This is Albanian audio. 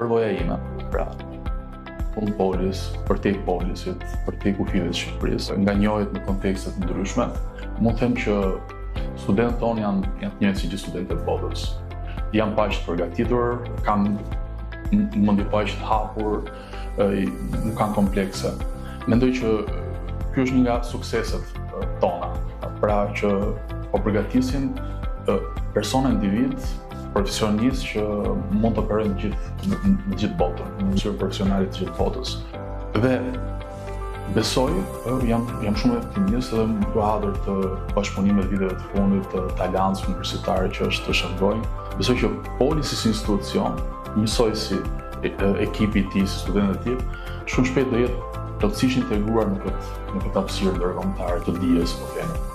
përvoja ime, pra unë polis, përtej polisit, përtej kufive të Shqipërisë, nga njohjet në kontekstet ndryshme, mund të them që studentët tonë janë të njëjtë si gjithë studentët e botës. Janë paq të përgatitur, kanë mendje paq të hapur, nuk kanë komplekse. Mendoj që ky është një nga sukseset tona, pra që po përgatisin persona individ, profesionistë që mund të operojnë në gjithë botën, në mënyrë profesionale të gjithë botës. Dhe besoj, jam shumë optimist dhe më kuadër të bashkëpunimit viteve të fundit të aleancës universitare që është të shërbojnë. Besoj që Poli si institucion, njësoj si ekipi i tij, si studentët e tij, shumë shpejt do jetë plotësisht integruar në këtë hapësirë ndërkombëtare të dijes, po themi.